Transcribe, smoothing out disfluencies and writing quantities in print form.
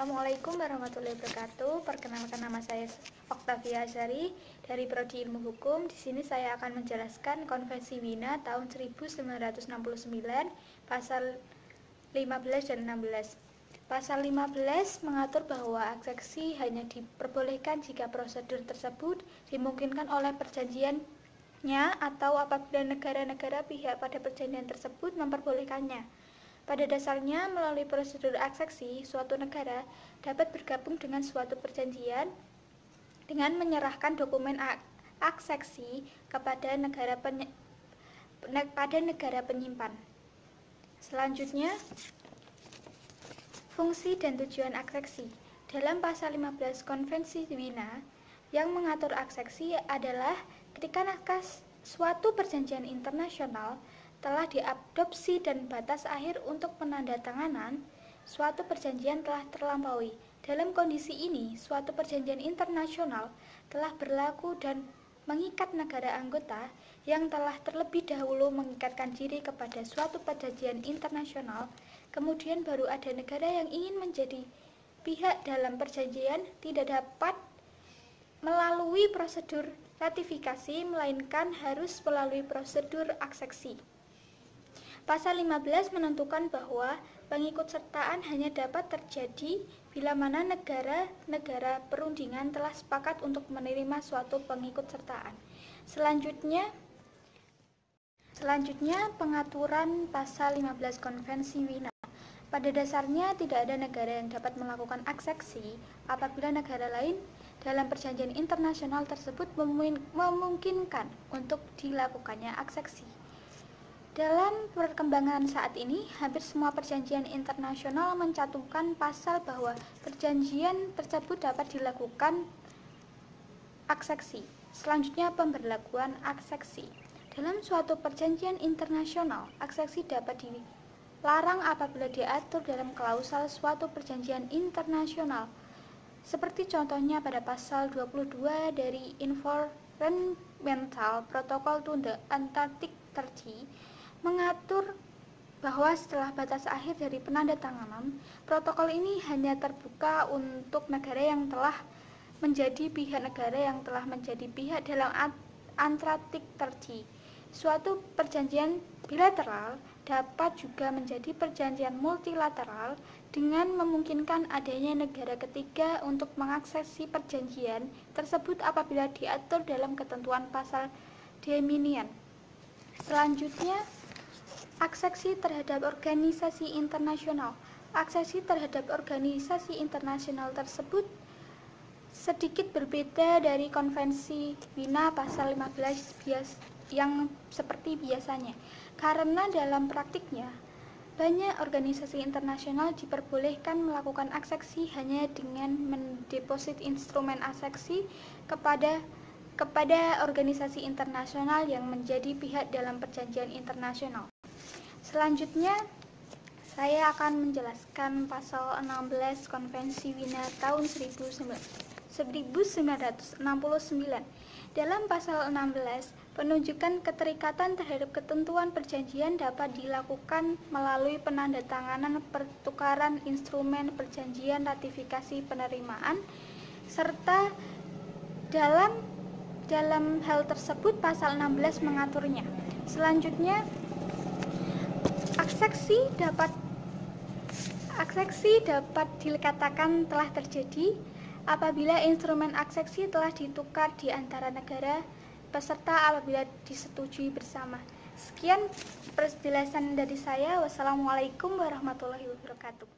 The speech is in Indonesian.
Assalamualaikum warahmatullahi wabarakatuh. Perkenalkan, nama saya Oktavia Azari dari Prodi Ilmu Hukum. Di sini saya akan menjelaskan Konvensi Wina tahun 1969, pasal 15 dan 16. Pasal 15 mengatur bahwa akseksi hanya diperbolehkan jika prosedur tersebut dimungkinkan oleh perjanjiannya atau apabila negara-negara pihak pada perjanjian tersebut memperbolehkannya. Pada dasarnya, melalui prosedur akseksi, suatu negara dapat bergabung dengan suatu perjanjian dengan menyerahkan dokumen akseksi kepada negara penyimpan. Selanjutnya, fungsi dan tujuan akseksi. Dalam pasal 15 Konvensi Wina yang mengatur akseksi adalah ketika suatu perjanjian internasional telah diadopsi dan batas akhir untuk penandatanganan, suatu perjanjian telah terlampaui. Dalam kondisi ini, suatu perjanjian internasional telah berlaku dan mengikat negara anggota yang telah terlebih dahulu mengikatkan diri kepada suatu perjanjian internasional. Kemudian baru ada negara yang ingin menjadi pihak dalam perjanjian tidak dapat melalui prosedur ratifikasi, melainkan harus melalui prosedur akseksi. Pasal 15 menentukan bahwa pengikutsertaan hanya dapat terjadi bila mana negara-negara perundingan telah sepakat untuk menerima suatu pengikutsertaan. Selanjutnya pengaturan pasal 15 Konvensi Wina. Pada dasarnya tidak ada negara yang dapat melakukan akseksi apabila negara lain dalam perjanjian internasional tersebut memungkinkan untuk dilakukannya akseksi. Dalam perkembangan saat ini, hampir semua perjanjian internasional mencantumkan pasal bahwa perjanjian tersebut dapat dilakukan akseksi. Selanjutnya, pemberlakuan akseksi. Dalam suatu perjanjian internasional, akseksi dapat dilarang apabila diatur dalam klausal suatu perjanjian internasional. Seperti contohnya pada pasal 22 dari Environmental Protocol to the Antarctic Treaty mengatur bahwa setelah batas akhir dari penandatanganan, protokol ini hanya terbuka untuk negara yang telah menjadi pihak dalam Antarctic Treaty. Suatu perjanjian bilateral dapat juga menjadi perjanjian multilateral dengan memungkinkan adanya negara ketiga untuk mengaksesi perjanjian tersebut apabila diatur dalam ketentuan pasal dominion. Selanjutnya, akseksi terhadap organisasi internasional. Aksesi terhadap organisasi internasional tersebut sedikit berbeda dari Konvensi Wina pasal 15 yang seperti biasanya, karena dalam praktiknya banyak organisasi internasional diperbolehkan melakukan akseksi hanya dengan mendeposit instrumen akseksi kepada organisasi internasional yang menjadi pihak dalam perjanjian internasional. Selanjutnya, saya akan menjelaskan pasal 16 Konvensi Wina tahun 1969. Dalam pasal 16, penunjukan keterikatan terhadap ketentuan perjanjian dapat dilakukan melalui penandatanganan pertukaran instrumen perjanjian ratifikasi penerimaan, serta dalam hal tersebut pasal 16 mengaturnya. Selanjutnya, akseksi dapat dikatakan telah terjadi apabila instrumen akseksi telah ditukar di antara negara peserta apabila disetujui bersama. Sekian penjelasan dari saya. Wassalamualaikum warahmatullahi wabarakatuh.